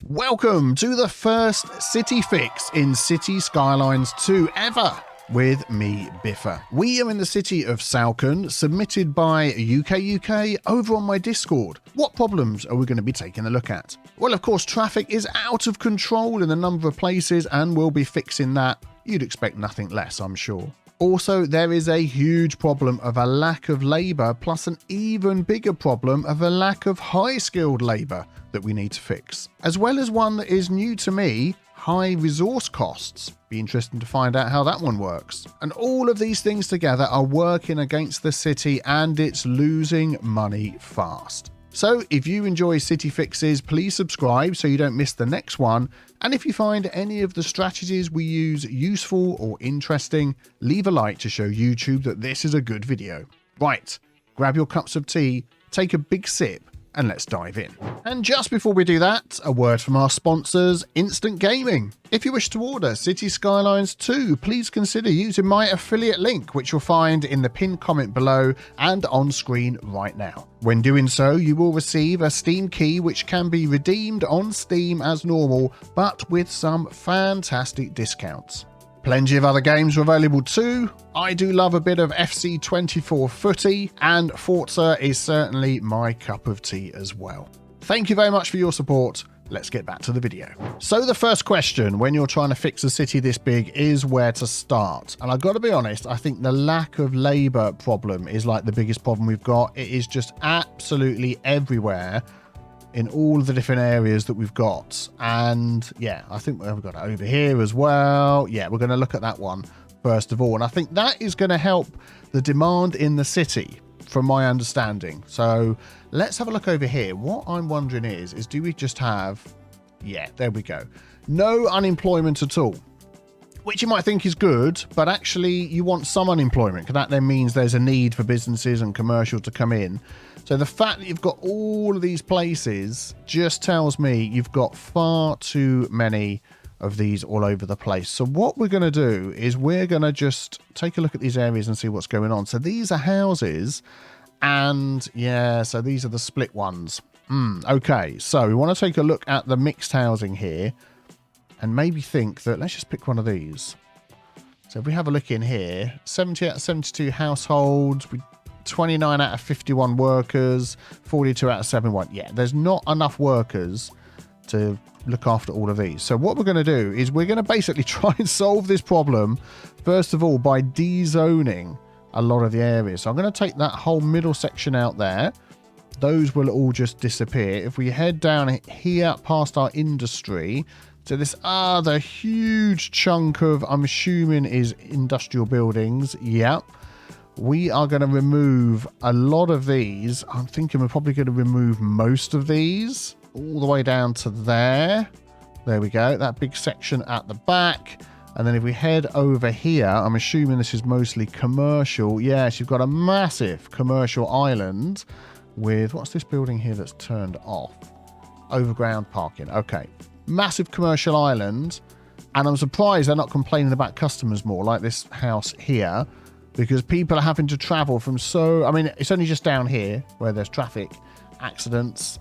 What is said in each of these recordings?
Welcome to the first city fix in Cities Skylines 2 ever with me, Biffa. We are in the city of Salcon, submitted by UK over on my Discord. What problems are we going to be taking a look at? Well, of course, traffic is out of control in a number of places and we'll be fixing that. You'd expect nothing less, I'm sure. Also, there is a huge problem of a lack of labour, plus an even bigger problem of a lack of high-skilled labour that we need to fix. As well as one that is new to me, high resource costs. Be interesting to find out how that one works. And all of these things together are working against the city and it's losing money fast. So if you enjoy city fixes, please subscribe so you don't miss the next one. And if you find any of the strategies we use useful or interesting, leave a like to show YouTube that this is a good video. Right, grab your cups of tea, take a big sip, and let's dive in. And just before we do that, a word from our sponsors, Instant Gaming. If you wish to order Cities Skylines 2, please consider using my affiliate link, which you'll find in the pinned comment below and on screen right now. When doing so, you will receive a Steam key, which can be redeemed on Steam as normal, but with some fantastic discounts. Plenty of other games are available too. I do love a bit of FC24 footy, and Forza is certainly my cup of tea as well. Thank you very much for your support. Let's get back to the video. So the first question when you're trying to fix a city this big is where to start. And I've got to be honest, I think the lack of labour problem is like the biggest problem we've got. It is just absolutely everywhere in all the different areas that we've got. And yeah, I think we've got it over here as well. Yeah, we're going to look at that one first of all. And I think that is going to help the demand in the city from my understanding. So let's have a look over here. What I'm wondering is do we just have, yeah, there we go. No unemployment at all, which you might think is good, but actually you want some unemployment because that then means there's a need for businesses and commercial to come in. So the fact that you've got all of these places just tells me you've got far too many of these all over the place. So what we're going to do is we're going to just take a look at these areas and see what's going on. So these are houses and yeah, so these are the split ones. Okay, so we want to take a look at the mixed housing here and maybe think that let's just pick one of these. So if we have a look in here, 70 out of 72 households, 29 out of 51 workers, 42 out of 71. Yeah, there's not enough workers to look after all of these. So what we're going to do is we're going to basically try and solve this problem, first of all, by dezoning a lot of the areas. So I'm going to take that whole middle section out there. Those will all just disappear. If we head down here past our industry, so this other huge chunk of, I'm assuming, is industrial buildings. Yep. We are going to remove a lot of these. I'm thinking we're probably going to remove most of these all the way down to there. There we go. That big section at the back. And then if we head over here, I'm assuming this is mostly commercial. Yes, you've got a massive commercial island with, what's this building here that's turned off? Overground parking. Okay. Massive commercial island. And I'm surprised they're not complaining about customers more, like this house here. Because people are having to travel from I mean, it's only just down here where there's traffic accidents,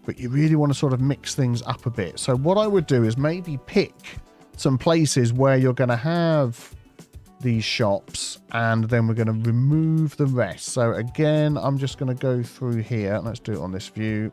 but you really want to sort of mix things up a bit. So what I would do is maybe pick some places where you're going to have these shops and then we're going to remove the rest. So again, I'm just going to go through here. Let's do it on this view.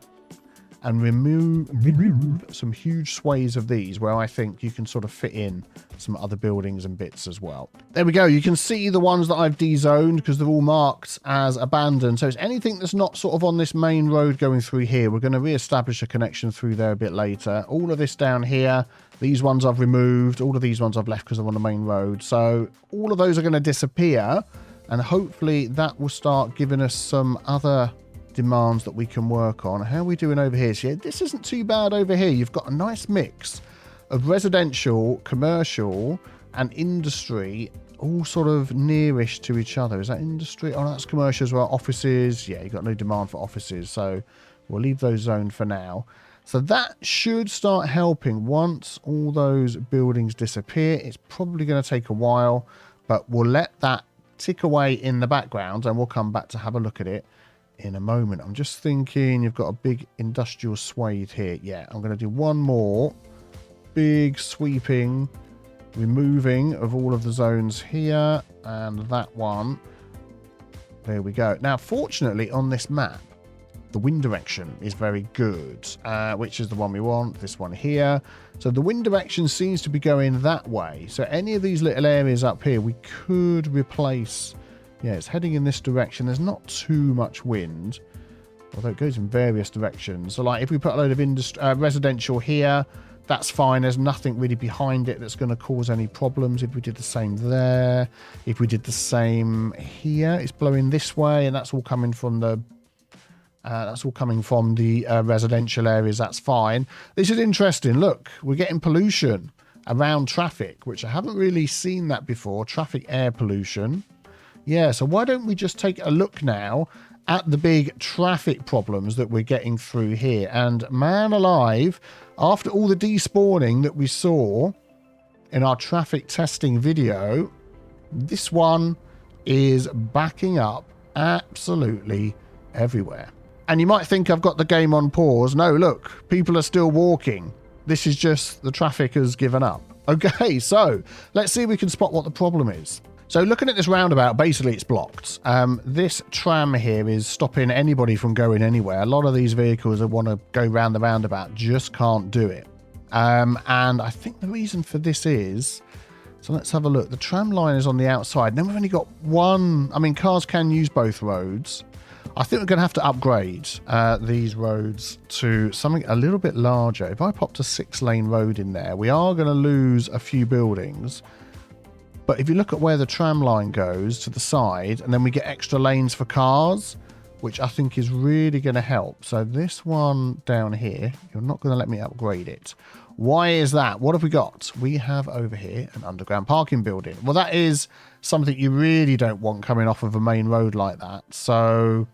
And remove some huge sways of these where I think you can sort of fit in some other buildings and bits as well. There we go. You can see the ones that I've dezoned because they're all marked as abandoned. So it's anything that's not sort of on this main road going through here. We're going to re-establish a connection through there a bit later. All of this down here, these ones I've removed. All of these ones I've left because they're on the main road. So all of those are going to disappear. And hopefully that will start giving us some other demands that we can work on. How are we doing over here? So yeah, this isn't too bad over here. You've got a nice mix of residential, commercial and industry all sort of nearish to each other. Is that industry? Oh, that's commercial as well. Offices. Yeah, you've got no demand for offices. So we'll leave those zoned for now. So that should start helping once all those buildings disappear. It's probably going to take a while, but we'll let that tick away in the background and we'll come back to have a look at it in a moment. I'm just thinking you've got a big industrial swathe here. Yeah, I'm going to do one more big sweeping removing of all of the zones here, and that one. There we go. Now, fortunately, on this map, the wind direction is very good, which is the one we want, this one here. So the wind direction seems to be going that way. So any of these little areas up here, we could replace. Yeah, it's heading in this direction. There's not too much wind, although it goes in various directions. So like if we put a load of residential here, that's fine. There's nothing really behind it that's going to cause any problems. If we did the same there, if we did the same here, it's blowing this way, and that's all coming from the residential areas. That's fine. This is interesting. Look, we're getting pollution around traffic, which I haven't really seen that before. Traffic air pollution. Yeah, so why don't we just take a look now at the big traffic problems that we're getting through here. And man alive, after all the despawning that we saw in our traffic testing video, this one is backing up absolutely everywhere. And you might think I've got the game on pause. No, look, people are still walking. This is just the traffic has given up. Okay, so let's see if we can spot what the problem is. So looking at this roundabout, basically it's blocked. This tram here is stopping anybody from going anywhere. A lot of these vehicles that want to go round the roundabout just can't do it. And I think the reason for this is, so let's have a look. The tram line is on the outside. Then we've only got one. I mean, cars can use both roads. I think we're going to have to upgrade these roads to something a little bit larger. If I popped a 6-lane road in there, we are going to lose a few buildings. But if you look at where the tram line goes to the side, and then we get extra lanes for cars, which I think is really going to help. So this one down here, you're not going to let me upgrade it. Why is that? What have we got? We have over here an underground parking building. Well, that is something you really don't want coming off of a main road like that. So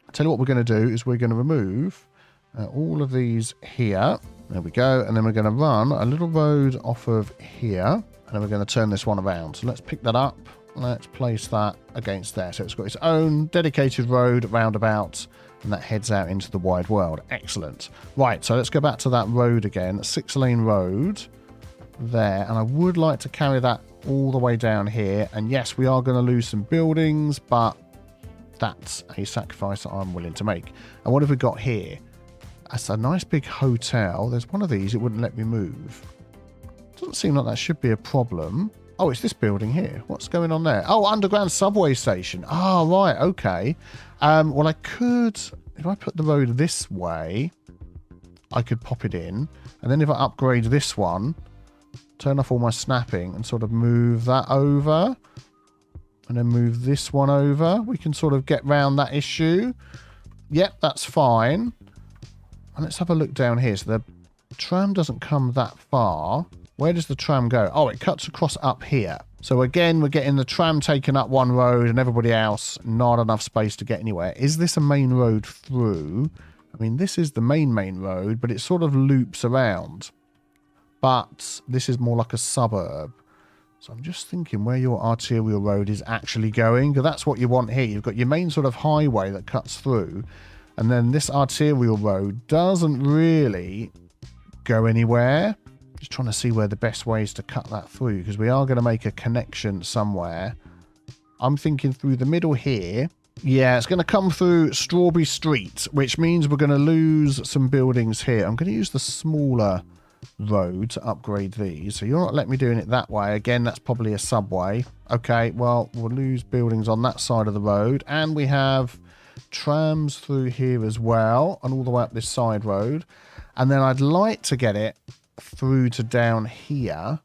I'll tell you what we're going to do is we're going to remove all of these here. There we go. And then we're going to run a little road off of here. And then we're going to turn this one around. So let's pick that up. Let's place that against there. So it's got its own dedicated road roundabout, and that heads out into the wide world. Excellent. Right, so let's go back to that road again. 6-lane road there. And I would like to carry that all the way down here. And yes, we are going to lose some buildings, but that's a sacrifice that I'm willing to make. And what have we got here? That's a nice big hotel. There's one of these. It wouldn't let me move. Doesn't seem like that should be a problem. Oh, it's this building here. What's going on there? Oh, underground subway station. Oh, right. Okay. Well, I could, if I put the road this way, I could pop it in. And then if I upgrade this one, turn off all my snapping and sort of move that over. And then move this one over. We can sort of get round that issue. Yep, that's fine. And let's have a look down here. So the tram doesn't come that far. Where does the tram go? Oh, it cuts across up here. So again, we're getting the tram taking up one road and everybody else not enough space to get anywhere. Is this a main road through? I mean, this is the main road, but it sort of loops around. But this is more like a suburb. So I'm just thinking where your arterial road is actually going, because that's what you want here. You've got your main sort of highway that cuts through, and then this arterial road doesn't really go anywhere. Just trying to see where the best way is to cut that through, because we are going to make a connection somewhere. I'm thinking through the middle here. Yeah, it's going to come through Strawberry Street, which means we're going to lose some buildings here. I'm going to use the smaller road to upgrade these. So you're not letting me doing it that way. Again, that's probably a subway. Okay, well, we'll lose buildings on that side of the road. And we have trams through here as well, and all the way up this side road. And then I'd like to get it through to down here,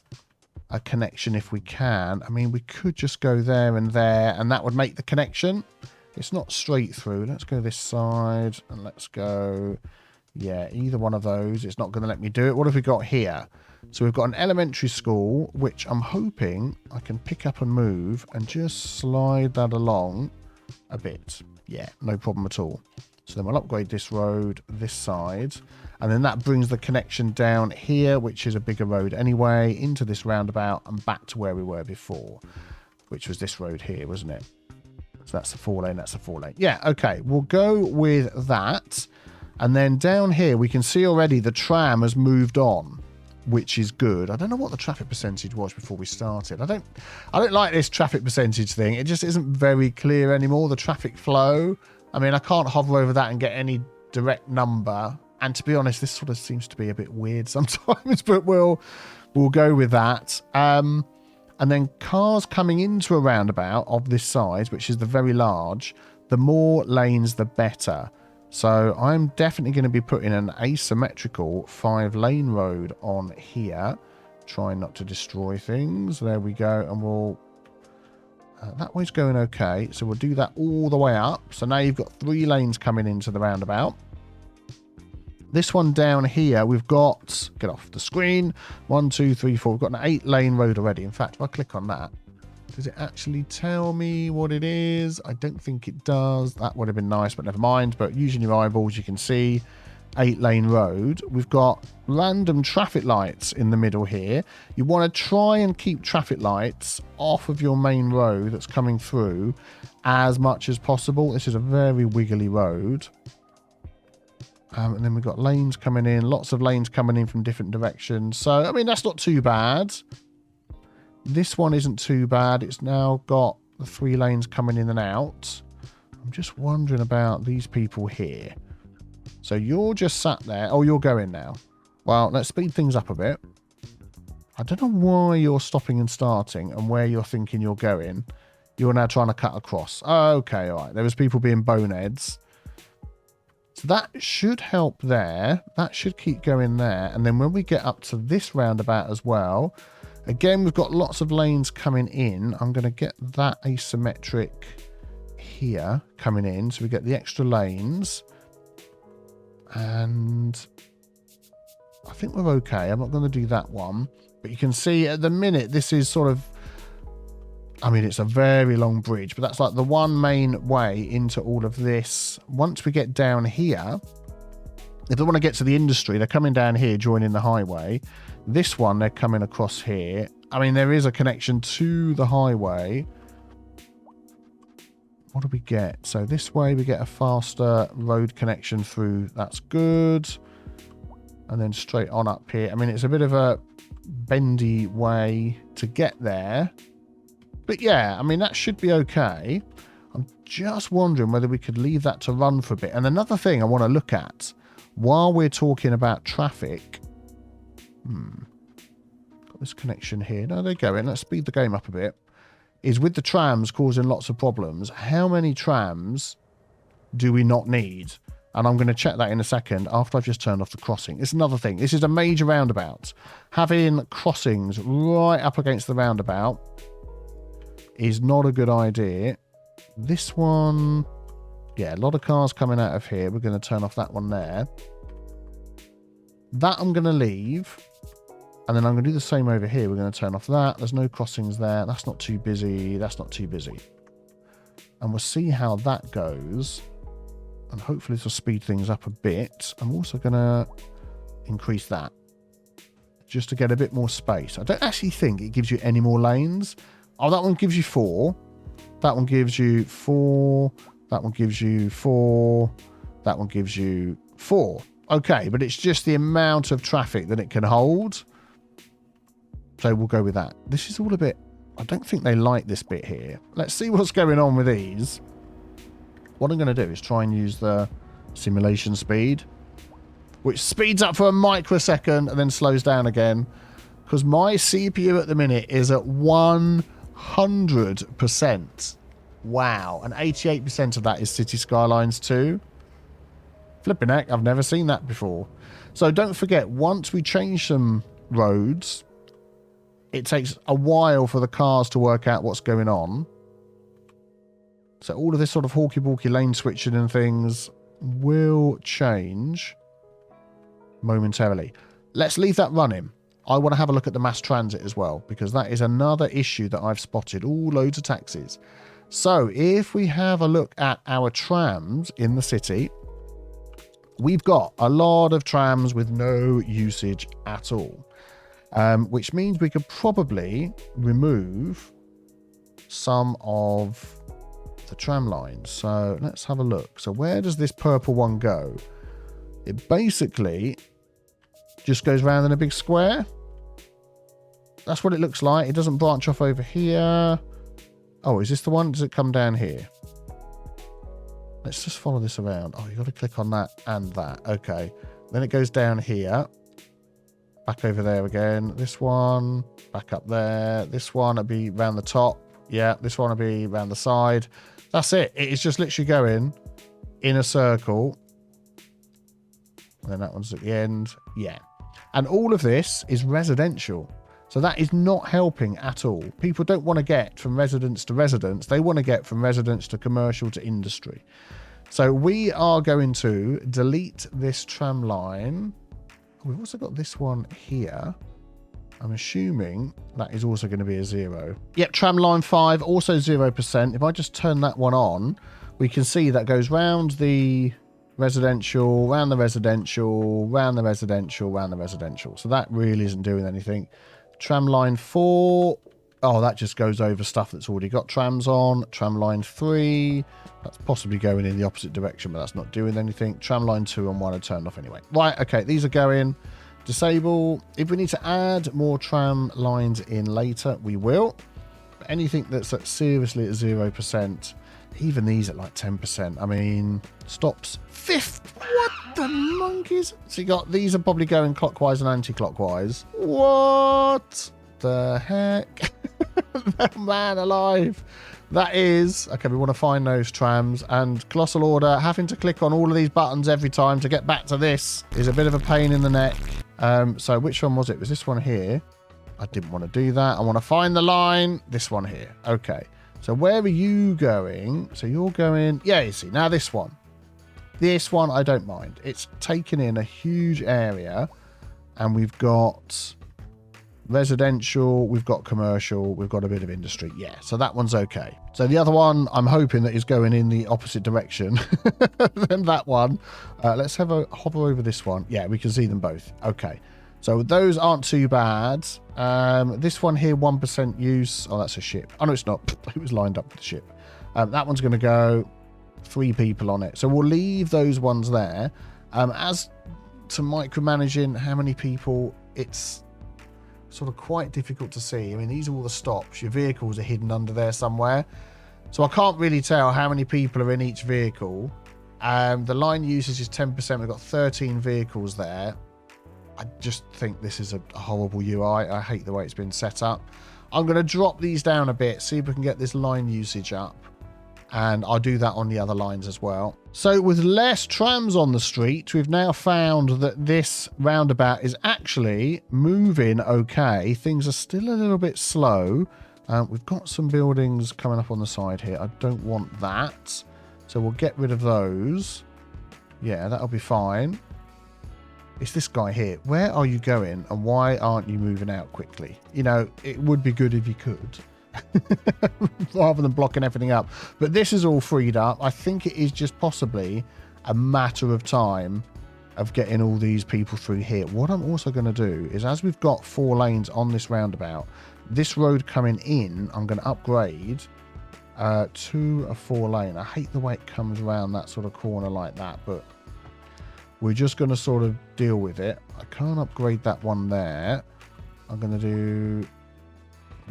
a connection if we can. I mean, we could just go there, and that would make the connection. It's not straight through. Let's go this side, and let's go, yeah, either one of those. It's not going to let me do it. What have we got here? So we've got an elementary school, which I'm hoping I can pick up and move and just slide that along a bit. Yeah, no problem at all. So then we'll upgrade this road this side. And then that brings the connection down here, which is a bigger road anyway, into this roundabout and back to where we were before, which was this road here, wasn't it? So that's the 4 lane, that's the 4 lane. Yeah, okay, we'll go with that. And then down here, we can see already the tram has moved on, which is good. I don't know what the traffic percentage was before we started. I don't like this traffic percentage thing. It just isn't very clear anymore, the traffic flow. I mean, I can't hover over that and get any direct number. And to be honest, this sort of seems to be a bit weird sometimes, but we'll go with that. And then cars coming into a roundabout of this size, which is the very large, the more lanes, the better. So I'm definitely going to be putting an asymmetrical 5-lane road on here. Trying not to destroy things. There we go. And we'll... that way's going okay. So we'll do that all the way up. So now you've got 3 lanes coming into the roundabout. This one down here, we've got, get off the screen, 1, 2, 3, 4. We've got an 8-lane road already. In fact, if I click on that, does it actually tell me what it is? I don't think it does. That would have been nice, but never mind. But using your eyeballs, you can see 8-lane road. We've got random traffic lights in the middle here. You want to try and keep traffic lights off of your main road that's coming through as much as possible. This is a very wiggly road. And then we've got lanes coming in, lots of lanes coming in from different directions. So, I mean, that's not too bad. This one isn't too bad. It's now got the 3 lanes coming in and out. I'm just wondering about these people here. So you're just sat there. Oh, you're going now. Well, let's speed things up a bit. I don't know why you're stopping and starting and where you're thinking you're going. You're now trying to cut across. Oh, okay, all right. There was people being boneheads. So that should help there. That should keep going there. And then when we get up to this roundabout as well, again, we've got lots of lanes coming in. I'm going to get that asymmetric here coming in. So we get the extra lanes. And I think we're okay. I'm not going to do that one. But you can see at the minute, this is sort of, I mean, it's a very long bridge, but that's like the one main way into all of this. Once we get down here, if they want to get to the industry, they're coming down here, joining the highway. This one, they're coming across here. I mean, there is a connection to the highway. What do we get? So this way, we get a faster road connection through. That's good. And then straight on up here. I mean, it's a bit of a bendy way to get there. But yeah, I mean, that should be okay. I'm just wondering whether we could leave that to run for a bit. And another thing I want to look at while we're talking about traffic. Got this connection here. No, they're going. Let's speed the game up a bit. Is with the trams causing lots of problems. How many trams do we not need? And I'm going to check that in a second after I've just turned off the crossing. It's another thing. This is a major roundabout. Having crossings right up against the roundabout is not a good idea. This one, yeah, a lot of cars coming out of here. We're going to turn off that one there. That I'm going to leave. And then I'm going to do the same over here. We're going to turn off that. There's no crossings there. That's not too busy. That's not too busy. And we'll see how that goes. And hopefully this will speed things up a bit. I'm also going to increase that just to get a bit more space. I don't actually think it gives you any more lanes. Oh, that one gives you 4. That one gives you 4. That one gives you 4. That one gives you 4. Okay, but it's just the amount of traffic that it can hold. So we'll go with that. This is all a bit... I don't think they like this bit here. Let's see what's going on with these. What I'm going to do is try and use the simulation speed, which speeds up for a microsecond and then slows down again. Because my CPU at the minute is at 100%. Wow. And 88% of that is Cities Skylines 2. Flipping heck, I've never seen that before. So don't forget, once we change some roads, it takes a while for the cars to work out what's going on. So all of this sort of hawky-balky lane switching and things will change momentarily. Let's leave that running. I want to have a look at the mass transit as well, because that is another issue that I've spotted. All loads of taxis. So if we have a look at our trams in the city, we've got a lot of trams with no usage at all, which means we could probably remove some of the tram lines. So let's have a look. So where does this purple one go? It basically just goes round in a big square. That's what it looks like. It doesn't branch off over here. Oh, is this the one? Does it come down here? Let's just follow this around. Oh, you've got to click on that and that. Okay. Then it goes down here. Back over there again. This one. Back up there. This one will be round the top. Yeah, this one will be round the side. That's it. It is just literally going in a circle. And then that one's at the end. Yeah. And all of this is residential. So that is not helping at all. People don't want to get from residence to residence. They want to get from residence to commercial to industry. So we are going to delete this tram line. We've also got this one here. I'm assuming that is also going to be a 0. Yep, tram line 5, also 0%. If I just turn that one on, we can see that goes round the residential, round the residential, round the residential, round the residential. So that really isn't doing anything. Tram line 4, oh, that just goes over stuff that's already got trams on. Tram line 3, that's possibly going in the opposite direction, but that's not doing anything. Tram line 2 and 1 are turned off anyway. Right, okay, these are going. Disable. If we need to add more tram lines in later, we will. But anything that's seriously at 0%, even these at like 10%, I mean, stops. Fifth. What the monkeys? So you got, these are probably going clockwise and anti-clockwise. What the heck? Man alive. That is, okay, we want to find those trams, and Colossal Order having to click on all of these buttons every time to get back to this is a bit of a pain in the neck. So which one was it? Was this one here? I didn't want to do that. I want to find the line. This one here. Okay. So where are you going? So you're going, yeah, you see, now this one. This one, I don't mind. It's taken in a huge area, and we've got residential, we've got commercial, we've got a bit of industry. Yeah, so that one's okay. So the other one, I'm hoping that is going in the opposite direction than that one. Let's have a hover over this one. Yeah, we can see them both. Okay, so those aren't too bad. This one here, 1% use. Oh, that's a ship. Oh, no, it's not. It was lined up with the ship. That one's going to go 3 people on it. So we'll leave those ones there. As to micromanaging how many people, it's sort of quite difficult to see. I mean, these are all the stops. Your vehicles are hidden under there somewhere. So I can't really tell how many people are in each vehicle. The line usage is 10%. We've got 13 vehicles there. I just think this is a horrible UI. I hate the way it's been set up. I'm going to drop these down a bit, see if we can get this line usage up. And I'll do that on the other lines as well. So with less trams on the street, we've now found that this roundabout is actually moving okay. Things are still a little bit slow. We've got some buildings coming up on the side here. I don't want that. So we'll get rid of those. Yeah, that'll be fine. It's this guy here. Where are you going and why aren't you moving out quickly? You know, it would be good if you could. Rather than blocking everything up. But this is all freed up. I think it is just possibly a matter of time of getting all these people through here. What I'm also going to do is, as we've got 4 lanes on this roundabout, this road coming in, I'm going to upgrade to a 4-lane. I hate the way it comes around that sort of corner like that, but we're just going to sort of deal with it. I can't upgrade that one there. I'm going to do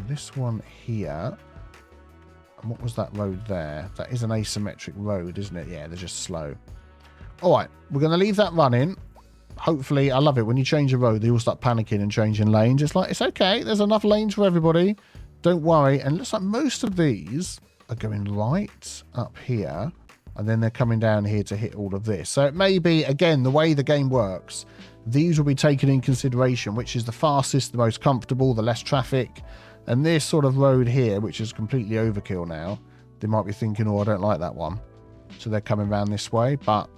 this one here. And what was that road there? That is an asymmetric road, isn't it? Yeah, they're just slow. All right, we're going to leave that running. Hopefully, I love it when you change a road, they all start panicking and changing lanes. It's like, it's okay. There's enough lanes for everybody. Don't worry. And it looks like most of these are going right up here. And then they're coming down here to hit all of this. So it may be, again, the way the game works, these will be taken in consideration, which is the fastest, the most comfortable, the less traffic. And this sort of road here, which is completely overkill now, they might be thinking, oh, I don't like that one. So they're coming around this way, but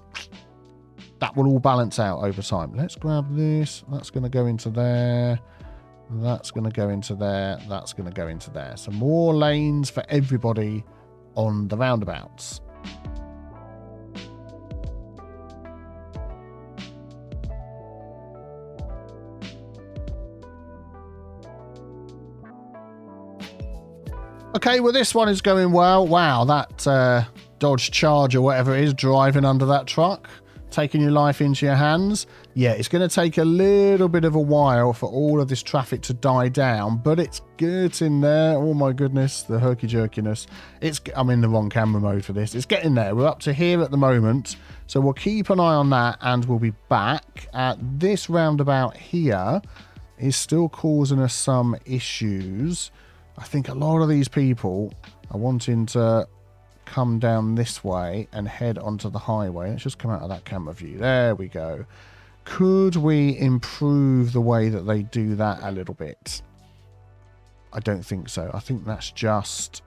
that will all balance out over time. Let's grab this. That's going to go into there. That's going to go into there. That's going to go into there. So more lanes for everybody on the roundabouts. Okay, well, this one is going well. Wow, that Dodge Charger, whatever it is, driving under that truck, taking your life into your hands. Yeah, it's going to take a little bit of a while for all of this traffic to die down, but it's getting there. Oh my goodness, the herky-jerkiness. I'm in the wrong camera mode for this. It's getting there. We're up to here at the moment, so we'll keep an eye on that, and we'll be back. At this roundabout here is still causing us some issues. I think a lot of these people are wanting to come down this way and head onto the highway. Let's just come out of that camera view. There we go. Could we improve the way that they do that a little bit? I don't think so. I think that's just...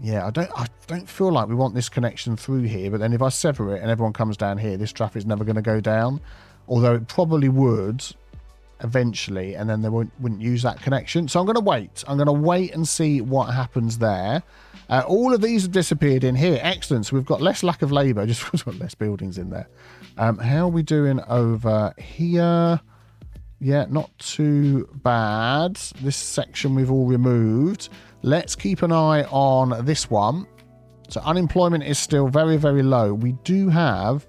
Yeah, I don't feel like we want this connection through here, but then if I sever it and everyone comes down here, this traffic's never going to go down. Although it probably would eventually, and then they wouldn't use that connection. So I'm going to wait. I'm going to wait and see what happens there. All of these have disappeared in here. Excellent. So we've got less lack of labour, just because we've got less buildings in there. How are we doing over here? Yeah, not too bad. This section we've all removed. Let's keep an eye on this one. So unemployment is still very, very low. We do have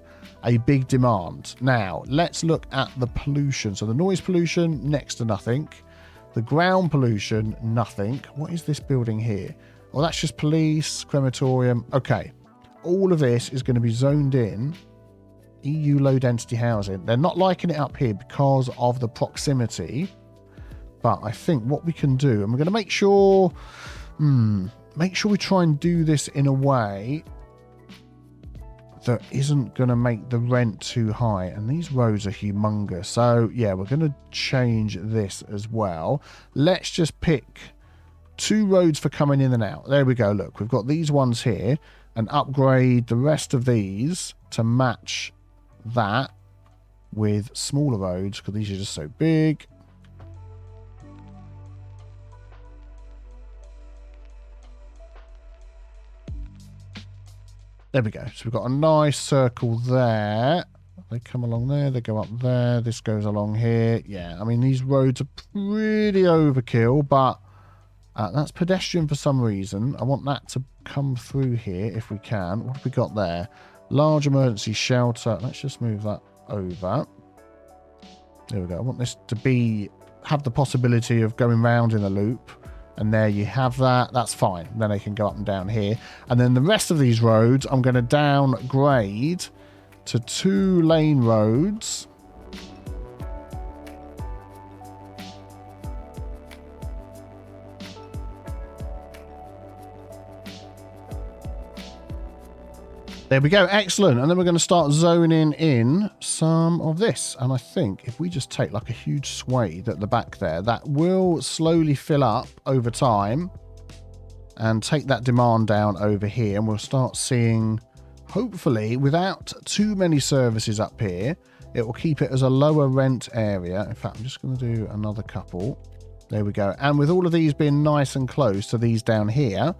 a big demand. Now, let's look at the pollution. So the noise pollution, next to nothing. The ground pollution, nothing. What is this building here? Well, that's just police, crematorium. Okay. All of this is going to be zoned in. EU low density housing. They're not liking it up here because of the proximity. But I think what we can do, and we're going to make sure we try and do this in a way that isn't going to make the rent too high. And these roads are humongous. So, yeah, we're going to change this as well. Let's just pick 2 roads for coming in and out. There we go. Look, we've got these ones here, and upgrade the rest of these to match that with smaller roads, because these are just so big. There we go. So we've got a nice circle there. They come along there. They go up there. This goes along here. Yeah, I mean, these roads are pretty overkill, but that's pedestrian for some reason. I want that to come through here if we can. What have we got there? Large emergency shelter. Let's just move that over. There we go. I want this to have the possibility of going round in a loop. And there you have that. That's fine. Then they can go up and down here. And then the rest of these roads, I'm going to downgrade to 2-lane roads. There we go. Excellent. And then we're going to start zoning in some of this. And I think if we just take like a huge swathe at the back there, that will slowly fill up over time and take that demand down over here. And we'll start seeing, hopefully, without too many services up here, it will keep it as a lower rent area. In fact, I'm just going to do another couple. There we go. And with all of these being nice and close to these down here,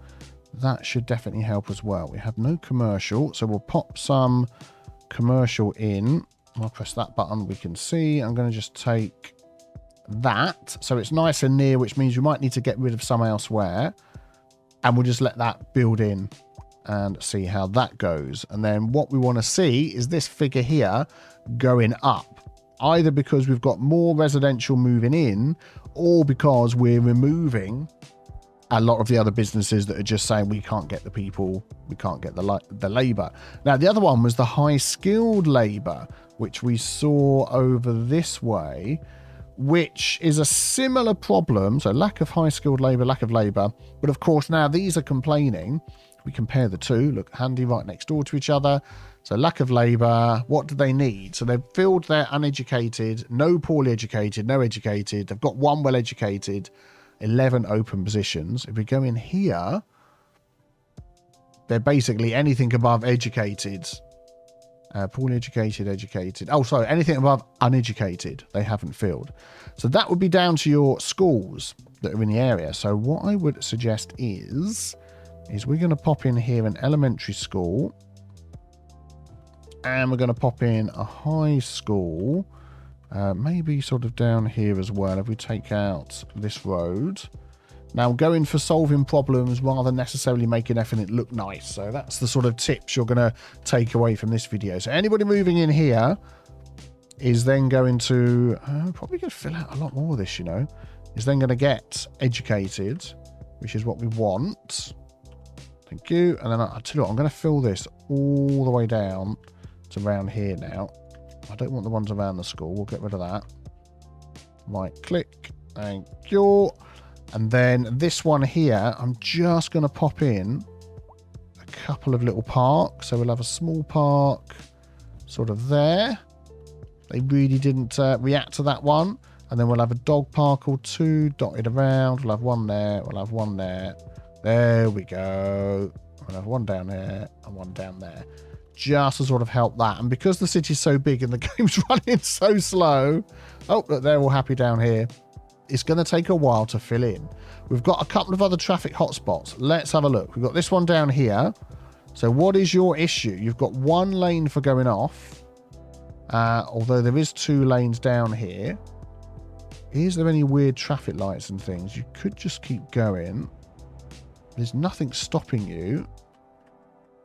that should definitely help as well. We have no commercial, so we'll pop some commercial in. I'll press that button. We can see. I'm going to just take that. So it's nice and near, which means we might need to get rid of some elsewhere. And we'll just let that build in and see how that goes. And then what we want to see is this figure here going up. Either because we've got more residential moving in, or because we're removing a lot of the other businesses that are just saying we can't get the people, we can't get the labour. Now, the other one was the high-skilled labour, which we saw over this way, which is a similar problem. So lack of high-skilled labour, lack of labour. But, of course, now these are complaining. We compare the two. Look, handy right next door to each other. So lack of labour. What do they need? So they've filled their uneducated, no poorly educated, no educated. They've got 1 well-educated, 11 open positions. If we go in here, they're basically anything above educated, poorly educated, educated. Oh, sorry, anything above uneducated, they haven't filled. So that would be down to your schools that are in the area. So what I would suggest is we're going to pop in here an elementary school, and we're going to pop in a high school. Maybe sort of down here as well. If we take out this road, Now, going for solving problems rather than necessarily making everything look nice. So that's the sort of tips you're going to take away from this video. So anybody moving in here is then going to, probably going to fill out a lot more of this, you know, is then going to get educated, which is what we want. Thank you. And then I'll tell you what, I'm going to fill this all the way down to around here now. I don't want the ones around the school. We'll get rid of that. Right click. Thank you. And then this one here, I'm just going to pop in a couple of little parks. So we'll have a small park sort of there. They really didn't react to that one. And then we'll have a dog park or two dotted around. We'll have one there. We'll have one there. There we go. We'll have one down there and one down there. Just to sort of help that. And because the city's so big and the game's running so slow. Oh, look, they're all happy down here. It's going to take a while to fill in. We've got a couple of other traffic hotspots. Let's have a look. We've got this one down here. So what is your issue? You've got one lane for going off. Although there is 2 lanes down here. Is there any weird traffic lights and things? You could just keep going. There's nothing stopping you.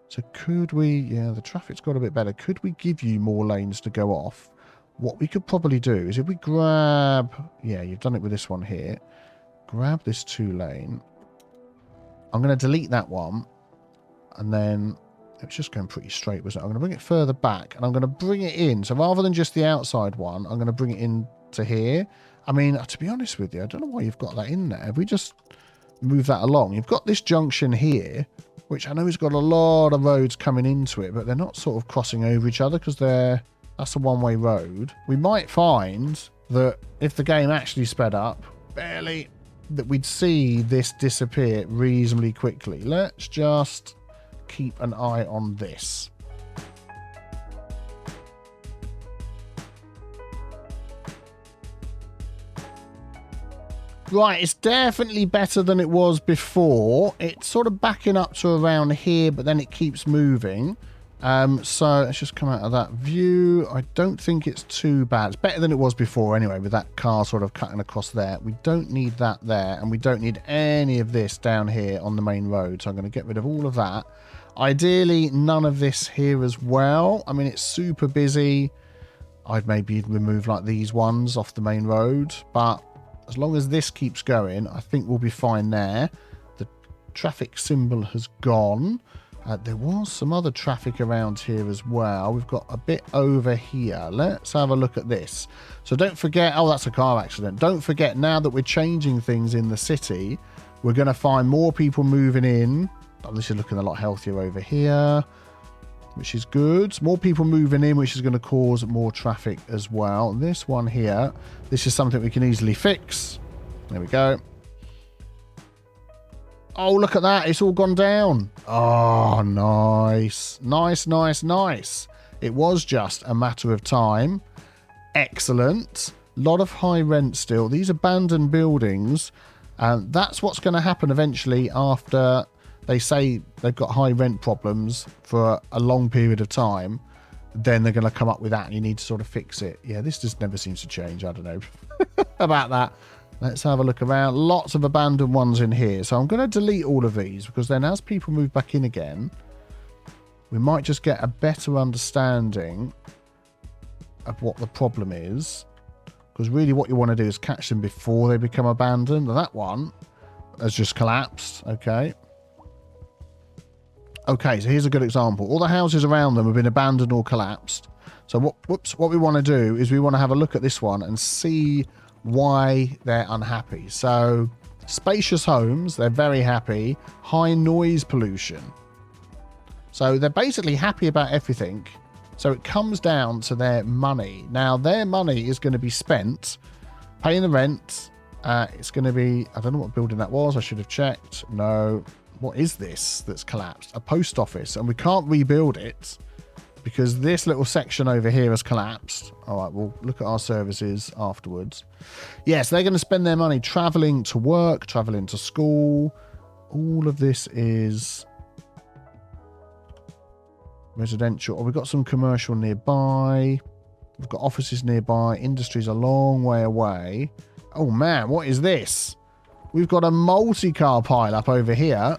So could we... Yeah, the traffic's got a bit better. Could we give you more lanes to go off? What we could probably do is if we grab... Yeah, you've done it with this one here. Grab this 2 lane. I'm going to delete that one. And then... It's just going pretty straight, wasn't it? I'm going to bring it further back. And I'm going to bring it in. So rather than just the outside one, I'm going to bring it in to here. I mean, to be honest with you, I don't know why you've got that in there. If we just move that along. You've got this junction here, which I know has got a lot of roads coming into it, but they're not sort of crossing over each other because that's a one-way road. We might find that if the game actually sped up, barely, that we'd see this disappear reasonably quickly. Let's just keep an eye on this. Right, it's definitely better than it was before. It's sort of backing up to around here, but then it keeps moving. So let's just come out of that view. I don't think it's too bad. It's better than it was before anyway, with that car sort of cutting across there. We don't need that there, and we don't need any of this down here on the main road. So I'm going to get rid of all of that. Ideally, none of this here as well. I mean, it's super busy. I'd maybe remove like these ones off the main road, but as long as this keeps going, I think we'll be fine there. The traffic symbol has gone. There was some other traffic around here as well. We've got a bit over here. Let's have a look at this. So don't forget... Oh, that's a car accident. Don't forget, now that we're changing things in the city, we're going to find more people moving in. Oh, this is looking a lot healthier over here, which is good. More people moving in, which is going to cause more traffic as well. This one here, this is something we can easily fix. There we go. Oh, look at that. It's all gone down. Oh, nice. Nice, nice, nice. It was just a matter of time. Excellent. A lot of high rent still. These abandoned buildings, that's what's going to happen eventually after they say they've got high rent problems for a long period of time. Then they're going to come up with that and you need to sort of fix it. Yeah, this just never seems to change. I don't know about that. Let's have a look around. Lots of abandoned ones in here. So I'm going to delete all of these because then as people move back in again, we might just get a better understanding of what the problem is. Because really what you want to do is catch them before they become abandoned. And that one has just collapsed. Okay. Okay, so here's a good example. All the houses around them have been abandoned or collapsed. So what we want to do is we want to have a look at this one and see why they're unhappy. So spacious homes, they're very happy. High noise pollution. So they're basically happy about everything. So it comes down to their money. Now their money is going to be spent paying the rent. It's going to be, I don't know what building that was. I should have checked. No. What is this that's collapsed? A post office. And we can't rebuild it because this little section over here has collapsed. All right, we'll look at our services afterwards. Yes, they're going to spend their money traveling to work, traveling to school. All of this is residential. Oh, we've got some commercial nearby. We've got offices nearby. Industry's a long way away. Oh, man, what is this? We've got a multi-car pile up over here.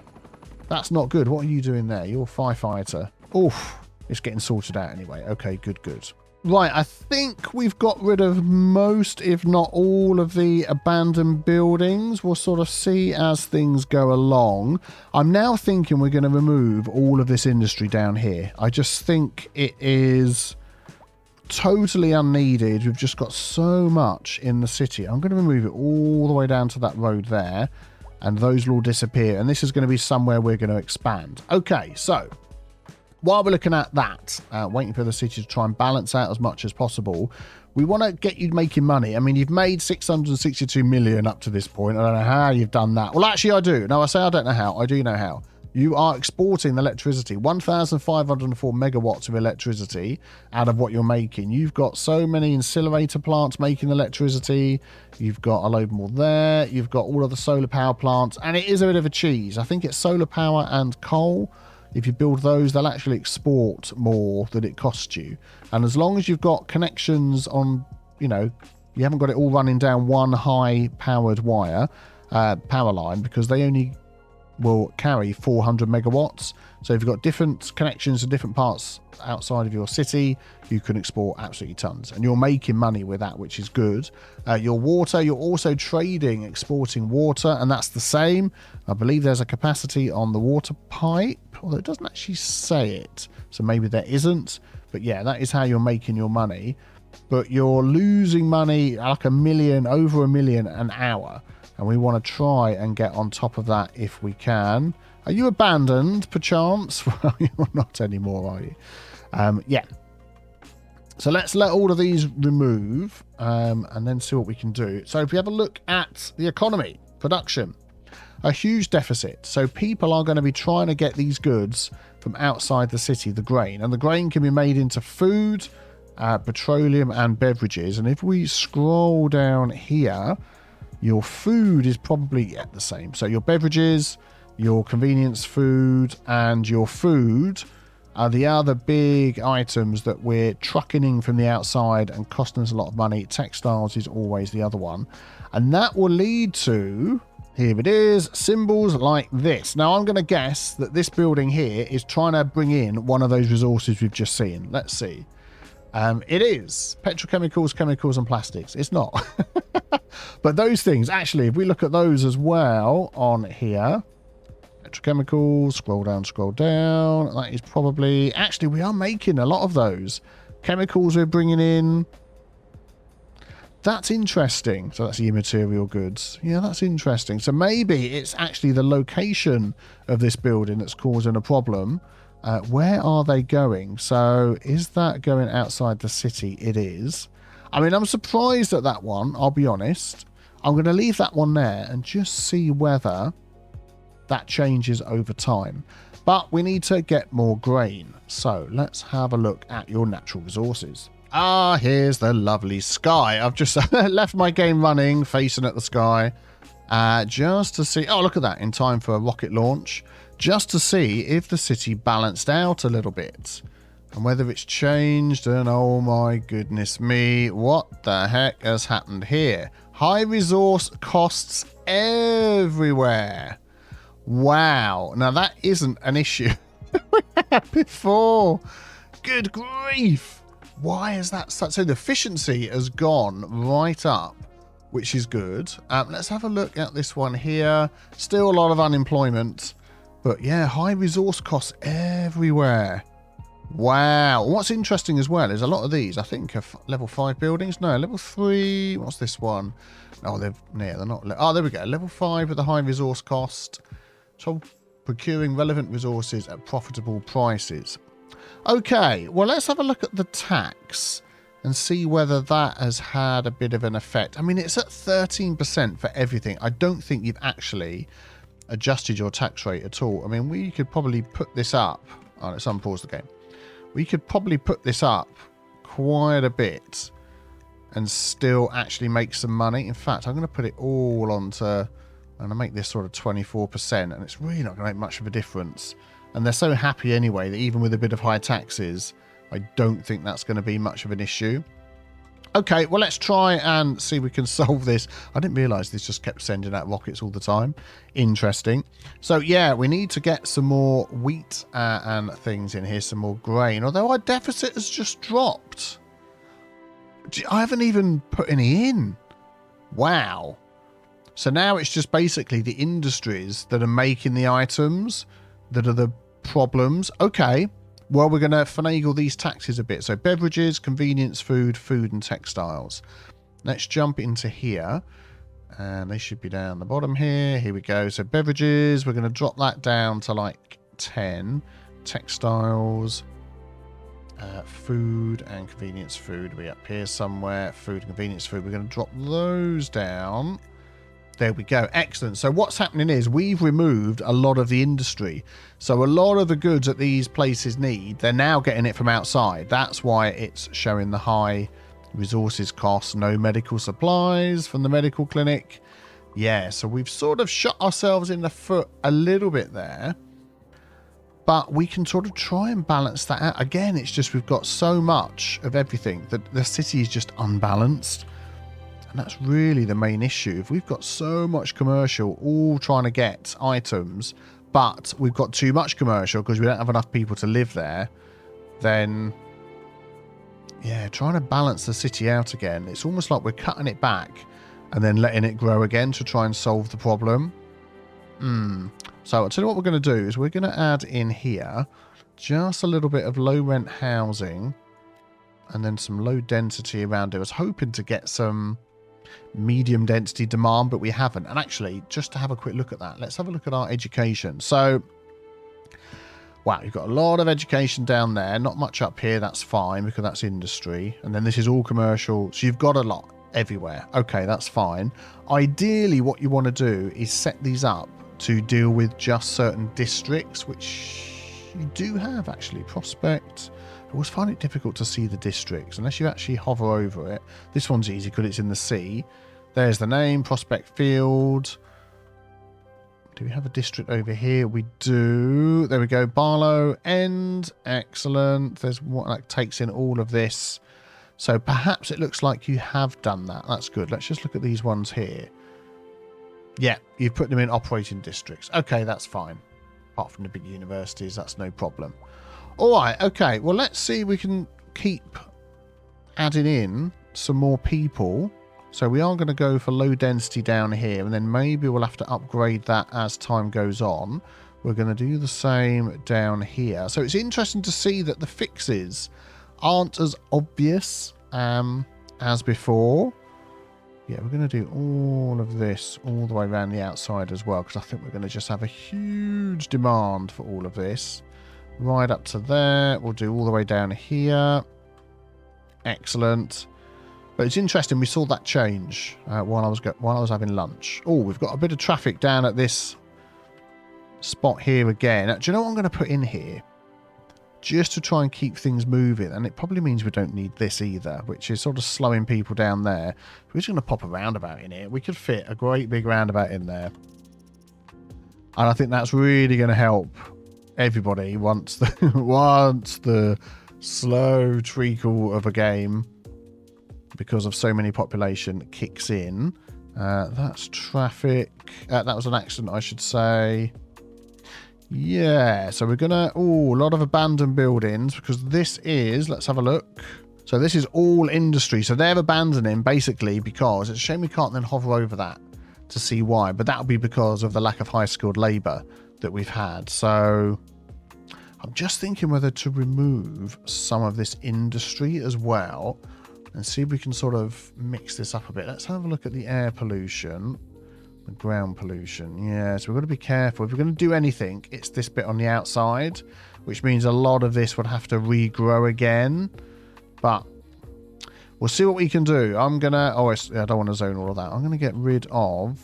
That's not good. What are you doing there? You're a firefighter. Oof. It's getting sorted out anyway. Okay, good, good. Right, I think we've got rid of most, if not all, of the abandoned buildings. We'll sort of see as things go along. I'm now thinking we're going to remove all of this industry down here. I just think it is totally unneeded. We've just got so much in the city. I'm going to remove it all the way down to that road there, and those will all disappear. And this is going to be somewhere we're going to expand. Okay, so while we're looking at that, waiting for the city to try and balance out as much as possible, we want to get you making money. I mean, you've made 662 million up to this point. I don't know how you've done that. Well, actually, I do. No, I say I don't know how. I do know how. You are exporting the electricity, 1,504 megawatts of electricity out of what you're making. You've got so many incinerator plants making electricity. You've got a load more there. You've got all of the solar power plants. And it is a bit of a cheese. I think it's solar power and coal. If you build those, they'll actually export more than it costs you. And as long as you've got connections on, you know, you haven't got it all running down one high-powered wire, power line, because they only will carry 400 megawatts. So if you've got different connections to different parts outside of your city, you can export absolutely tons. And you're making money with that, which is good. Your water, you're also trading, exporting water, and that's the same. I believe there's a capacity on the water pipe, although it doesn't actually say it. So maybe there isn't. But yeah, that is how you're making your money. But you're losing money like over $1 million an hour. And we want to try and get on top of that if we can. Are you abandoned, perchance? Well, you're not anymore, are you? Yeah. So let's let all of these remove and then see what we can do. So if we have a look at the economy, production, a huge deficit. So people are going to be trying to get these goods from outside the city, the grain. And the grain can be made into food, petroleum and beverages. And if we scroll down here, your food is probably the same. So your beverages, your convenience food, and your food are the other big items that we're trucking in from the outside and costing us a lot of money. Textiles is always the other one. And that will lead to, here it is, symbols like this. Now, I'm going to guess that this building here is trying to bring in one of those resources we've just seen. Let's see. It is petrochemicals, chemicals, and plastics. It's not. But those things, actually, if we look at those as well on here, petrochemicals, scroll down. That is probably, actually, we are making a lot of those. Chemicals we're bringing in. That's interesting. So that's the immaterial goods. Yeah, that's interesting. So maybe it's actually the location of this building that's causing a problem. Where are they going? So is that going outside the city? It is. I mean, I'm surprised at that one, I'll be honest. I'm going to leave that one there and just see whether that changes over time. But we need to get more grain. So let's have a look at your natural resources. Ah, here's the lovely sky. I've just left my game running, facing at the sky, just to see. Oh, look at that, in time for a rocket launch. Just to see if the city balanced out a little bit and whether it's changed. And oh my goodness me, what the heck has happened here? High resource costs everywhere. Wow. Now that isn't an issue we had before. Good grief. Why is that such? So the efficiency has gone right up, which is good. Let's have a look at this one here. Still a lot of unemployment. But yeah, high resource costs everywhere. Wow. What's interesting as well is a lot of these, I think, are level 5 buildings. No, level 3. What's this one? Oh, they're not. Oh, there we go. Level 5 with the high resource cost. So procuring relevant resources at profitable prices. Okay, well, let's have a look at the tax and see whether that has had a bit of an effect. I mean, it's at 13% for everything. I don't think you've actually adjusted your tax rate at all. I mean, we could probably put this up. Oh, let's unpause the game. We could probably put this up quite a bit and still actually make some money. In fact, I'm going to put it all onto, I'm going to make this sort of 24%, and it's really not going to make much of a difference. And they're so happy anyway that even with a bit of high taxes, I don't think that's going to be much of an issue. Okay, well, let's try and see if we can solve this. I didn't realise this just kept sending out rockets all the time. Interesting. So, yeah, we need to get some more wheat and things in here, some more grain. Although our deficit has just dropped. I haven't even put any in. Wow. So now it's just basically the industries that are making the items that are the problems. Okay. Well, we're going to finagle these taxes a bit. So beverages, convenience food, food and textiles. Let's jump into here. And they should be down the bottom here. Here we go. So beverages, we're going to drop that down to like 10. Textiles, food and convenience food. We're up here somewhere. Food and convenience food. We're going to drop those down. There we go. Excellent. So what's happening is we've removed a lot of the industry. So a lot of the goods that these places need, they're now getting it from outside. That's why it's showing the high resources costs. No medical supplies from the medical clinic. Yeah, so we've sort of shot ourselves in the foot a little bit there. But we can sort of try and balance that out. Again, it's just we've got so much of everything that the city is just unbalanced. And that's really the main issue. If we've got so much commercial all trying to get items, but we've got too much commercial because we don't have enough people to live there, then, yeah, trying to balance the city out again, it's almost like we're cutting it back and then letting it grow again to try and solve the problem. So I'll tell you what we're going to do is we're going to add in here just a little bit of low rent housing and then some low density around it. I was hoping to get some medium density demand, but we haven't. And actually, just to have a quick look at that, let's have a look at our education. So, wow, you've got a lot of education down there, not much up here. That's fine because that's industry. And then this is all commercial. So you've got a lot everywhere. Okay, that's fine. Ideally, what you want to do is set these up to deal with just certain districts, which you do have actually. Prospect. I always find it difficult to see the districts unless you actually hover over it. This one's easy because it's in the sea. There's the name, Prospect Field. Do we have a district over here? We do. There we go. Barlow End. Excellent. There's what that takes in all of this. So perhaps it looks like you have done that. That's good. Let's just look at these ones here. Yeah, you've put them in operating districts. Okay, that's fine. Apart from the big universities, that's no problem. All right, okay. Well, let's see if we can keep adding in some more people. So we are going to go for low density down here, and then maybe we'll have to upgrade that as time goes on. We're going to do the same down here. So it's interesting to see that the fixes aren't as obvious as before. Yeah, we're going to do all of this all the way around the outside as well, because I think we're going to just have a huge demand for all of this. Right up to there. We'll do all the way down here. Excellent. But it's interesting, we saw that change while I was having lunch. Oh, we've got a bit of traffic down at this spot here again. Do you know what I'm going to put in here? Just to try and keep things moving. And it probably means we don't need this either, which is sort of slowing people down there. We're just going to pop a roundabout in here. We could fit a great big roundabout in there. And I think that's really going to help everybody once the slow treacle of a game, because of so many population, kicks in. That's traffic. That was an accident, I should say. Yeah, so we're gonna... Oh, a lot of abandoned buildings, because this is... Let's have a look. So this is all industry. So they're abandoning, basically, because... It's a shame we can't then hover over that to see why. But that'll be because of the lack of high-skilled labour that we've had. So I'm just thinking whether to remove some of this industry as well and see if we can sort of mix this up a bit. Let's have a look at the air pollution. The ground pollution, yeah, so we've got to be careful. If we're going to do anything, it's this bit on the outside, which means a lot of this would have to regrow again. But we'll see what we can do. I'm going to... Oh, I don't want to zone all of that. I'm going to get rid of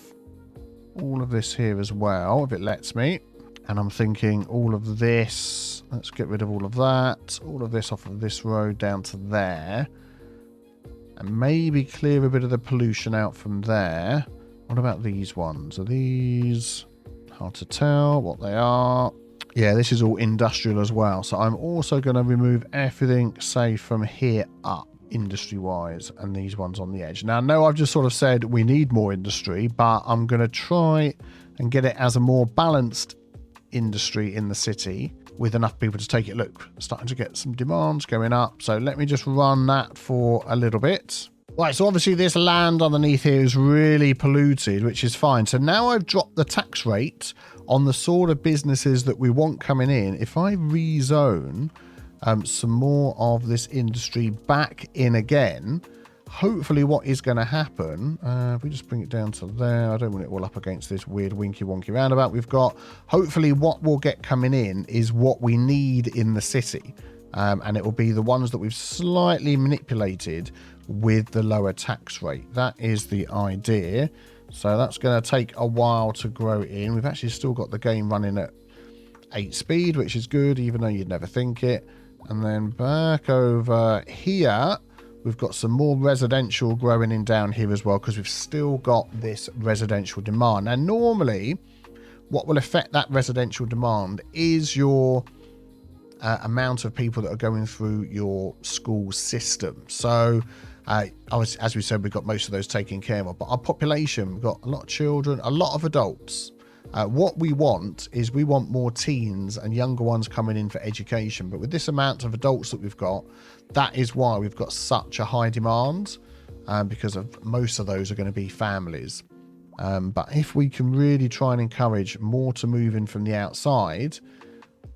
all of this here as well, if it lets me. And I'm thinking all of this. Let's get rid of all of that. All of this off of this road down to there. And maybe clear a bit of the pollution out from there. What about these ones? Are these... Hard to tell what they are. Yeah, this is all industrial as well. So I'm also going to remove everything, say, from here up. industry-wise, and these ones on the edge. Now, no, I've just sort of said we need more industry, but I'm going to try and get it as a more balanced industry in the city with enough people to take it. Look, starting to get some demands going up. So let me just run that for a little bit. Right, so obviously this land underneath here is really polluted, which is fine. So now I've dropped the tax rate on the sort of businesses that we want coming in. If I rezone some more of this industry back in again, hopefully what is going to happen, if we just bring it down to there, I don't want it all up against this weird winky wonky roundabout we've got. Hopefully what we'll get coming in is what we need in the city, and it will be the ones that we've slightly manipulated with the lower tax rate. That is the idea. So that's going to take a while to grow in. We've actually still got the game running at 8 speed, which is good, even though you'd never think it. And then back over here, we've got some more residential growing in down here as well, because we've still got this residential demand. Now, normally, what will affect that residential demand is your amount of people that are going through your school system. So, as we said, we've got most of those taken care of. But our population, we've got a lot of children, a lot of adults. What we want is we want more teens and younger ones coming in for education. But with this amount of adults that we've got, that is why we've got such a high demand, because of most of those are going to be families. But if we can really try and encourage more to move in from the outside,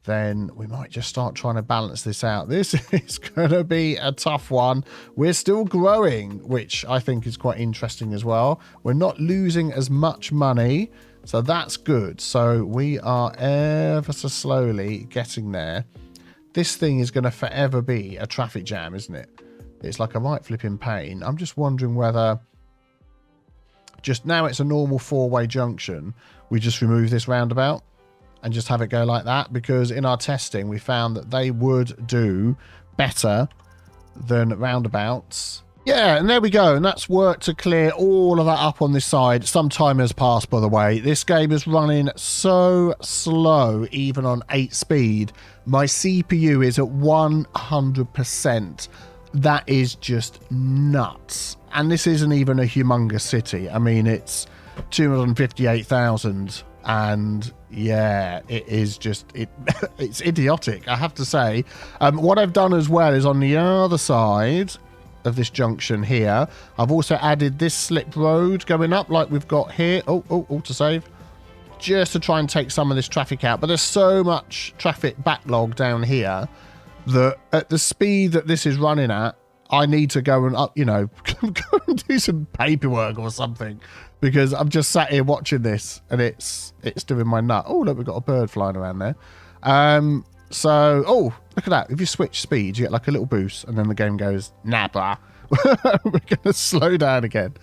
then we might just start trying to balance this out. This is going to be a tough one. We're still growing, which I think is quite interesting as well. We're not losing as much money, so that's good. So we are ever so slowly getting there. This thing is going to forever be a traffic jam, isn't it? It's like a right flipping pain. I'm just wondering whether, just now it's a normal 4-way junction, we just remove this roundabout and just have it go like that, because in our testing we found that they would do better than roundabouts. Yeah, and there we go, and that's worked to clear all of that up on this side. Some time has passed, by the way. This game is running so slow, even on 8 speed. My CPU is at 100%. That is just nuts. And this isn't even a humongous city. I mean, it's 258,000. And yeah, it is just, it's idiotic, I have to say. What I've done as well is on the other side of this junction here, I've also added this slip road going up like we've got here. To save, just to try and take some of this traffic out. But there's so much traffic backlog down here that at the speed that this is running at, I need to go and go and do some paperwork or something, because I'm just sat here watching this and it's doing my nut. Oh, look, we've got a bird flying around there. So, look at that. If you switch speeds, you get like a little boost, and then the game goes, nah, blah. We're going to slow down again.